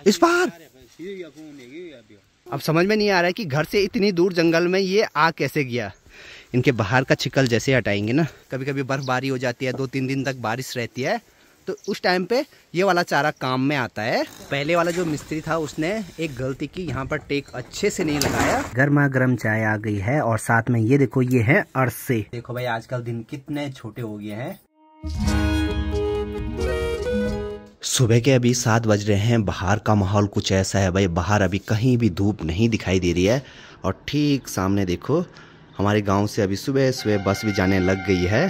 इस बार अब समझ में नहीं आ रहा है कि घर से इतनी दूर जंगल में ये आ कैसे गया। इनके बाहर का छिकल जैसे हटाएंगे ना, कभी कभी बर्फबारी हो जाती है, 2-3 दिन तक बारिश रहती है, तो उस टाइम पे ये वाला चारा काम में आता है। पहले वाला जो मिस्त्री था उसने एक गलती की, यहाँ पर टेक अच्छे से नहीं लगाया। गर्मा गर्म चाय आ गई है और साथ में ये देखो, ये है अरसे। देखो भाई आजकल दिन कितने छोटे हो गए हैं। सुबह के अभी 7 बज रहे हैं। बाहर का माहौल कुछ ऐसा है भाई, बाहर अभी कहीं भी धूप नहीं दिखाई दे रही है। और ठीक सामने देखो, हमारे गांव से अभी सुबह सुबह बस भी जाने लग गई है।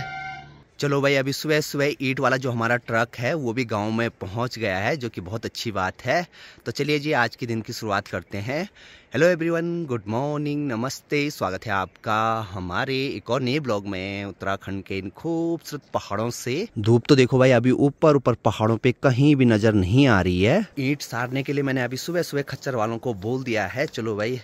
चलो भाई, अभी सुबह सुबह ईंट वाला जो हमारा ट्रक है वो भी गांव में पहुंच गया है, जो कि बहुत अच्छी बात है। तो चलिए जी, आज के दिन की शुरुआत करते हैं। हेलो एवरीवन, गुड मॉर्निंग, नमस्ते, स्वागत है आपका हमारे एक और नए ब्लॉग में उत्तराखंड के इन खूबसूरत पहाड़ों से। धूप तो देखो भाई, अभी ऊपर ऊपर पहाड़ों पे कहीं भी नजर नहीं आ रही है। ईंट सारने के लिए मैंने अभी सुबह सुबह खच्चर वालों को बोल दिया है। चलो भाई,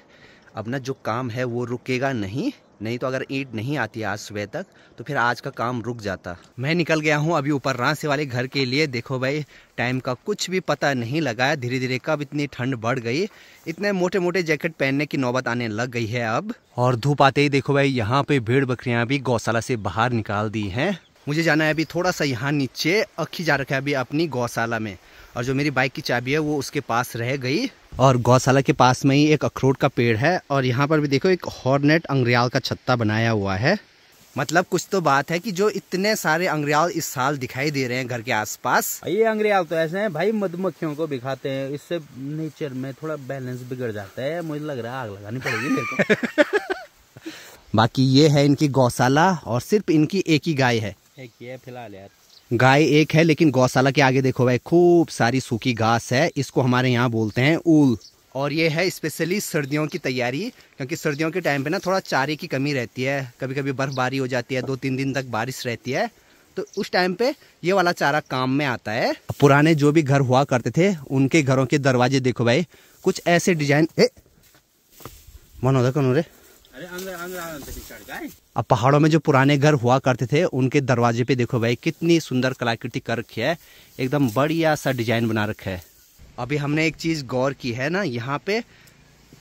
अब ना जो काम है वो रुकेगा नहीं तो अगर ईंट नहीं आती आज सुबह तक तो फिर आज का काम रुक जाता। मैं निकल गया हूँ अभी ऊपर रांसे वाले घर के लिए। देखो भाई, टाइम का कुछ भी पता नहीं लगा है, धीरे धीरे कब इतनी ठंड बढ़ गई। इतने मोटे मोटे जैकेट पहनने की नौबत आने लग गई है अब। और धूप आते ही देखो भाई, यहाँ पे भेड़ बकरियां भी गौशाला से बाहर निकाल दी हैं। मुझे जाना है अभी थोड़ा सा यहाँ नीचे, अक्खी जा रखा है अभी अपनी गौशाला में, और जो मेरी बाइक की चाबी है वो उसके पास रह गई। और गौशाला के पास में ही एक अखरोट का पेड़ है, और यहाँ पर भी देखो एक हॉर्नेट अंग्रियाल का छत्ता बनाया हुआ है। मतलब कुछ तो बात है कि जो इतने सारे अंग्रियाल इस साल दिखाई दे रहे हैं घर के आसपास। ये अंग्रियाल तो ऐसे हैं भाई, मधुमक्खियों को भी खाते हैं, इससे नेचर में थोड़ा बैलेंस बिगड़ जाता है। मुझे लग रहा है आग लगानी पड़ेगी मेरे को। बाकी ये है इनकी गौशाला, और सिर्फ इनकी एक ही गाय है। एक ही है फिलहाल यार, गाय एक है, लेकिन गौशाला के आगे देखो भाई खूब सारी सूखी घास है। इसको हमारे यहाँ बोलते हैं ऊल। और ये है स्पेशली सर्दियों की तैयारी, क्योंकि सर्दियों के टाइम पे ना थोड़ा चारे की कमी रहती है, कभी कभी बर्फबारी हो जाती है, 2-3 दिन तक बारिश रहती है, तो उस टाइम पे ये वाला चारा काम में आता है। पुराने जो भी घर हुआ करते थे उनके घरों के दरवाजे देखो भाई, कुछ ऐसे डिजाइन। कौन रे? अब पहाड़ों में जो पुराने घर हुआ करते थे उनके दरवाजे पे देखो भाई कितनी सुंदर कलाकृति कर रखी है, एकदम बढ़िया सा डिजाइन बना रखा है। अभी हमने एक चीज गौर की है ना, यहाँ पे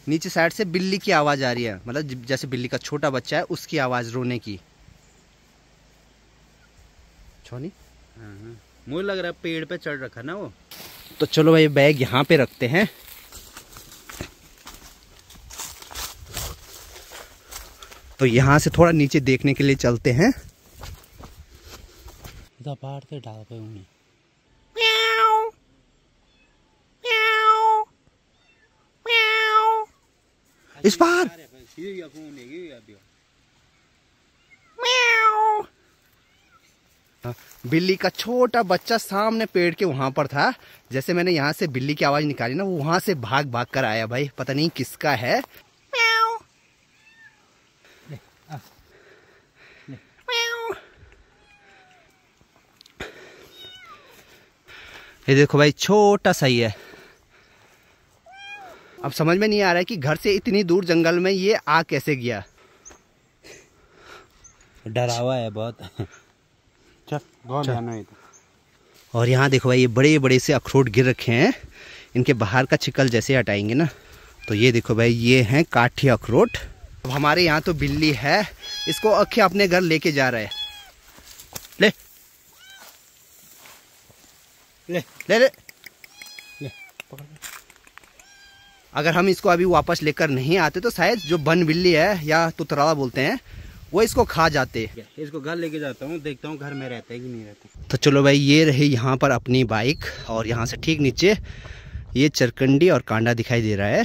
नीचे साइड से बिल्ली की आवाज आ रही है, मतलब जैसे बिल्ली का छोटा बच्चा है उसकी आवाज रोने की। छोनी मुझे लग रहा है पेड़ पे चढ़ रखा ना वो। तो चलो भाई, बैग यहाँ पे रखते हैं। तो यहाँ से थोड़ा नीचे देखने के लिए चलते हैं। पहाड़ से डाल पे उन्हें इस बार बिल्ली का छोटा बच्चा सामने पेड़ के वहां पर था। जैसे मैंने यहाँ से बिल्ली की आवाज निकाली ना, वो वहां से भाग भाग कर आया भाई, पता नहीं किसका है। ये देखो भाई, छोटा सा ही है। अब समझ में नहीं आ रहा है कि घर से इतनी दूर जंगल में ये आ कैसे गया। डरा हुआ है बहुत। चल। और यहाँ देखो भाई, ये बड़े बड़े से अखरोट गिर रखे हैं। इनके बाहर का छिकल जैसे हटाएंगे ना, तो ये देखो भाई, ये हैं काठी अखरोट। अब हमारे यहाँ तो बिल्ली है, इसको अक्खे अपने घर लेके जा रहा है। ले ले ले ले, ले। अगर हम इसको अभी वापस लेकर नहीं आते तो शायद जो बन बिल्ली है, या तुतराला बोलते हैं, वो इसको खा जाते। इसको घर लेके जाता हूँ, देखता हूँ घर में रहता है कि नहीं रहता। तो चलो भाई, ये रही यहाँ पर अपनी बाइक, और यहाँ से ठीक नीचे ये चरकंडी और कांडा दिखाई दे रहा है।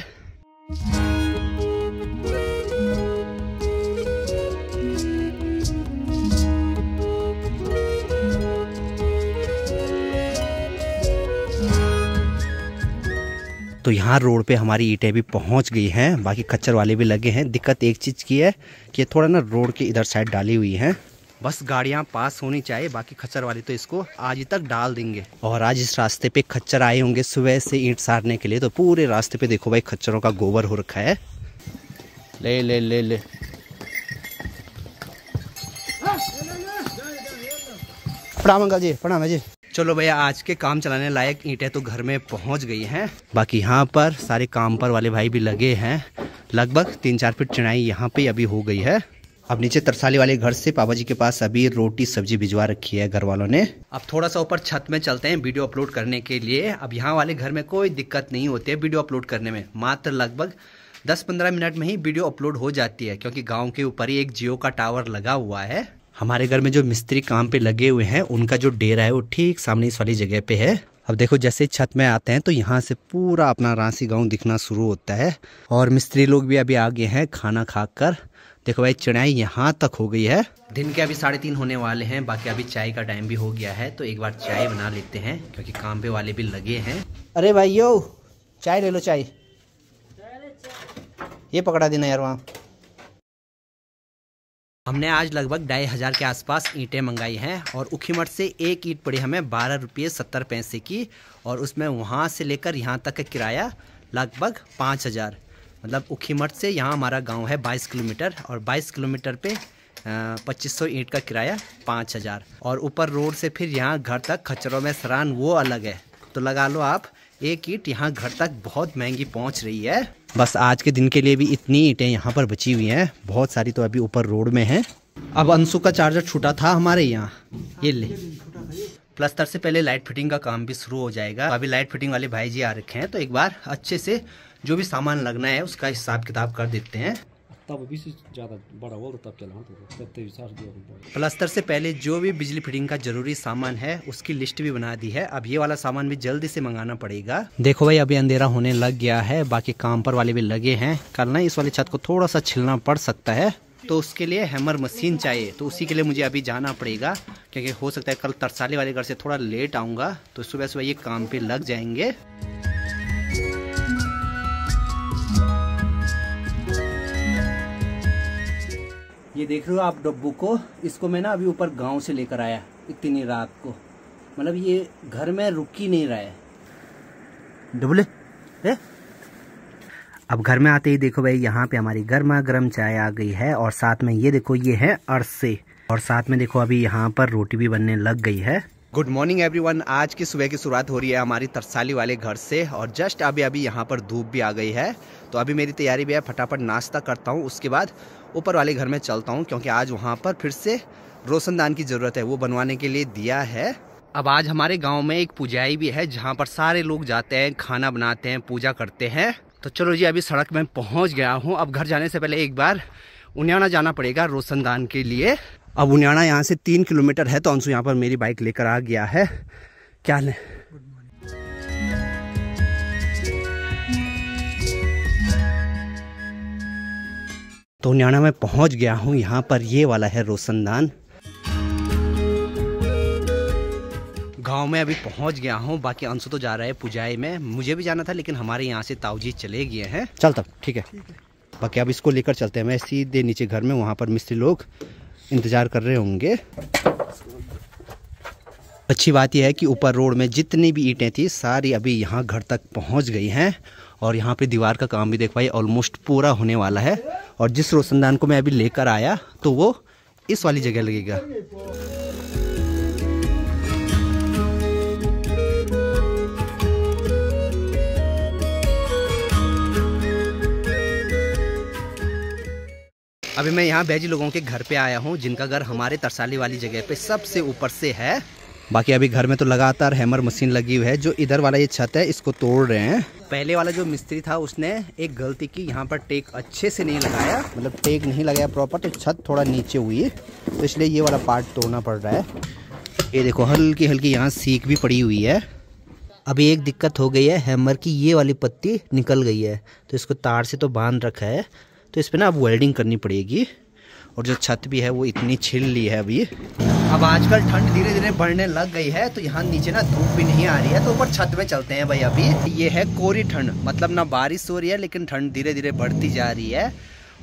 तो यहाँ रोड पे हमारी ईंटें भी पहुँच गई हैं, बाकी खच्चर वाले भी लगे हैं। दिक्कत एक चीज़ की है कि थोड़ा ना रोड के इधर साइड डाली हुई हैं, बस गाड़ियाँ पास होनी चाहिए, बाकी खच्चर वाले तो इसको आज ही तक डाल देंगे। और आज इस रास्ते पे खच्चर आए होंगे सुबह से ईंट सारने के लिए, तो पूरे रास्ते पे देखो भाई खच्चरों का गोबर हो रखा है। ले ले ले ले, प्रणाम अंकल जी, प्रणाम जी। चलो भैया, आज के काम चलाने लायक ईंटें तो घर में पहुंच गई हैं। बाकी यहाँ पर सारे काम पर वाले भाई भी लगे हैं। लगभग 3-4 फीट चढ़ाई यहाँ पे अभी हो गई है। अब नीचे तरसाली वाले घर से पापा जी के पास अभी रोटी सब्जी भिजवा रखी है घर वालों ने। अब थोड़ा सा ऊपर छत में चलते हैं वीडियो अपलोड करने के लिए। अब यहाँ वाले घर में कोई दिक्कत नहीं होती है वीडियो अपलोड करने में, मात्र लगभग 10-15 मिनट में ही वीडियो अपलोड हो जाती है, क्योंकि गाँव के ऊपर ही एक जियो का टावर लगा हुआ है। हमारे घर में जो मिस्त्री काम पे लगे हुए हैं उनका जो डेरा है वो ठीक सामने इस वाली जगह पे है। अब देखो, जैसे छत में आते हैं तो यहाँ से पूरा अपना रांसी गांव दिखना शुरू होता है। और मिस्त्री लोग भी अभी आ गए हैं खाना खाकर। देखो भाई, चढ़ाई यहाँ तक हो गई है। दिन के अभी 3:30 होने वाले हैं। बाकी अभी चाय का टाइम भी हो गया है, तो एक बार चाय बना लेते हैं क्योंकि काम पे वाले भी लगे हैं। अरे भाई यो, चाय ले लो। चाय ये पकड़ा देना यार वहाँ। हमने आज लगभग 2500 के आसपास ईंटें मंगाई हैं और उखीमठ से एक ईंट पड़ी हमें 12 रुपये 70 पैसे की। और उसमें वहाँ से लेकर यहाँ तक का किराया लगभग 5000। मतलब उखीमठ से यहाँ हमारा गांव है 22 किलोमीटर, और 22 किलोमीटर पे 2500 ईंट का किराया 5000। और ऊपर रोड से फिर यहाँ घर तक खच्चरों में सरान वो अलग है। तो लगा लो आप, एक ईंट यहाँ घर तक बहुत महंगी पहुँच रही है। बस आज के दिन के लिए भी इतनी ईंटें यहाँ पर बची हुई हैं। बहुत सारी तो अभी ऊपर रोड में हैं। अब अंशु का चार्जर छूटा था हमारे यहाँ, ये ले। प्लस्तर से पहले लाइट फिटिंग का काम भी शुरू हो जाएगा। अभी लाइट फिटिंग वाले भाई जी आ रखे हैं, तो एक बार अच्छे से जो भी सामान लगना है उसका हिसाब किताब कर देते हैं। प्लस्तर से पहले जो भी बिजली फिटिंग का जरूरी सामान है उसकी लिस्ट भी बना दी है। अब ये वाला सामान भी जल्दी से मंगाना पड़ेगा। देखो भाई, अभी अंधेरा होने लग गया है। बाकी काम पर वाले भी लगे हैं। कल ना इस वाली छत को थोड़ा सा छिलना पड़ सकता है, तो उसके लिए हैमर मशीन चाहिए। तो उसी के लिए मुझे अभी जाना पड़ेगा, क्योंकि हो सकता है कल तरसाली वाले घर से थोड़ा लेट आऊँगा, तो सुबह सुबह ये काम पे लग जाएंगे। ये देख रहे हो आप डब्बू को, इसको मैं ना अभी ऊपर गांव से लेकर आया इतनी रात को। मतलब ये घर में रुक ही नहीं रहा है। डबले अब घर में आते ही देखो भाई, यहाँ पे हमारी गर्मा गर्म चाय आ गई है। और साथ में ये देखो, ये है अरसे। और साथ में देखो अभी यहाँ पर रोटी भी बनने लग गई है। Good morning everyone. आज की सुबह की शुरुआत हो रही है हमारी तरसाली वाले घर से। और जस्ट अभी यहाँ पर धूप भी आ गई है। तो अभी मेरी तैयारी भी है, फटाफट नाश्ता करता हूँ, उसके बाद ऊपर वाले घर में चलता हूँ, क्योंकि आज वहाँ पर फिर से रोशनदान की ज़रूरत है, वो बनवाने के लिए दिया है। अब आज हमारे गांव में एक पूजाई भी है, जहाँ पर सारे लोग जाते हैं, खाना बनाते हैं, पूजा करते हैं। तो चलो जी, अभी सड़क में पहुँच गया हूँ। अब घर जाने से पहले एक बार उन्याना जाना पड़ेगा रोशनदान के लिए। अब उन्याना यहाँ से 3 किलोमीटर है, तो अंशु यहाँ पर मेरी बाइक लेकर आ गया है। क्या ले? तो उन्याना में पहुँच गया हूँ। यहाँ पर ये वाला है रोशनदान। गांव में अभी पहुंच गया हूं। बाकी अंशु तो जा रहा है पुजाई में, मुझे भी जाना था, लेकिन हमारे यहाँ से ताऊजी चले गए हैं। चल तब ठीक है। बाकी अब इसको लेकर चलते हैं। मैं सीधे नीचे घर में, वहाँ पर मिस्त्री लोग इंतजार कर रहे होंगे। अच्छी बात यह है कि ऊपर रोड में जितनी भी ईंटें थी सारी अभी यहाँ घर तक पहुँच गई हैं। और यहाँ पे दीवार का काम भी देख भाई ऑलमोस्ट पूरा होने वाला है। और जिस रोशनदान को मैं अभी लेकर आया, तो वो इस वाली जगह लगेगा। अभी मैं यहाँ बैजी लोगों के घर पे आया हूँ, जिनका घर हमारे तरसाली वाली जगह पे सबसे ऊपर से है। बाकी अभी घर में तो लगातार हैमर मशीन लगी हुई है। जो इधर वाला ये छत है, इसको तोड़ रहे हैं। पहले वाला जो मिस्त्री था उसने एक गलती की, यहाँ पर टेक अच्छे से नहीं लगाया, मतलब टेक नहीं लगाया प्रॉपर, तो छत थोड़ा नीचे हुई है, तो इसलिए ये वाला पार्ट तोड़ना पड़ रहा है। ये देखो हल्की हल्की यहाँ सीख भी पड़ी हुई है। अभी एक दिक्कत हो गई है, हैमर की ये वाली पत्ती निकल गई है, तो इसको तार से तो बांध रखा है, तो इस पर ना अब वेल्डिंग करनी पड़ेगी। और जो छत भी है वो इतनी छिल ली है अभी। अब आजकल ठंड धीरे धीरे बढ़ने लग गई है, तो यहाँ नीचे ना धूप भी नहीं आ रही है, तो ऊपर छत में चलते हैं भाई। अभी ये है कोरी ठंड, मतलब ना बारिश हो रही है, लेकिन ठंड धीरे धीरे बढ़ती जा रही है।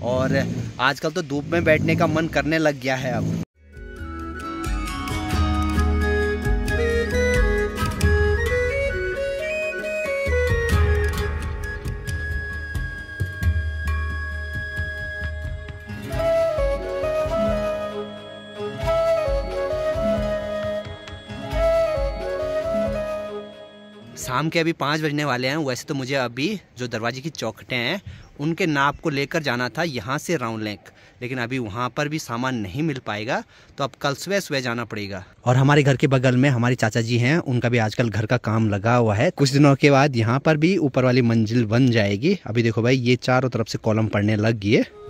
और आजकल तो धूप में बैठने का मन करने लग गया है अब। शाम के अभी 5 बजने वाले हैं। वैसे तो मुझे अभी जो दरवाजे की चौखटें हैं उनके नाप को लेकर जाना था यहाँ से राउंड लेक, लेकिन अभी वहाँ पर भी सामान नहीं मिल पाएगा, तो अब कल सुबह सुबह जाना पड़ेगा। और हमारे घर के बगल में हमारे चाचा जी हैं, उनका भी आजकल घर का काम लगा हुआ है। कुछ दिनों के बाद यहाँ पर भी ऊपर वाली मंजिल बन जाएगी। अभी देखो भाई ये चारों तरफ से कॉलम पड़ने लग गई है।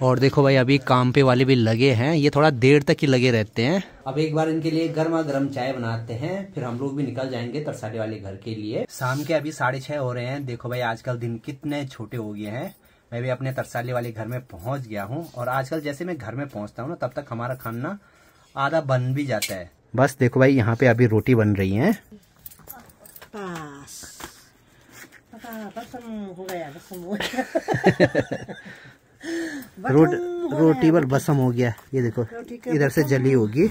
और देखो भाई अभी काम पे वाले भी लगे हैं, ये थोड़ा देर तक ही लगे रहते हैं। अब एक बार इनके लिए गर्मा गर्म चाय बनाते हैं, फिर हम लोग भी निकल जाएंगे तरसाले वाले घर के लिए। शाम के अभी 6:30 हो रहे हैं। देखो भाई आजकल दिन कितने छोटे हो गए हैं। मैं भी अपने तरसाले वाले घर में पहुंच गया हूँ, और आजकल जैसे मैं घर में पहुंचता हूँ ना, तब तक हमारा खाना आधा बन भी जाता है। बस देखो भाई यहाँ पे अभी रोटी बन रही है। रोटी पर बसम हो गया, ये देखो इधर से जली होगी।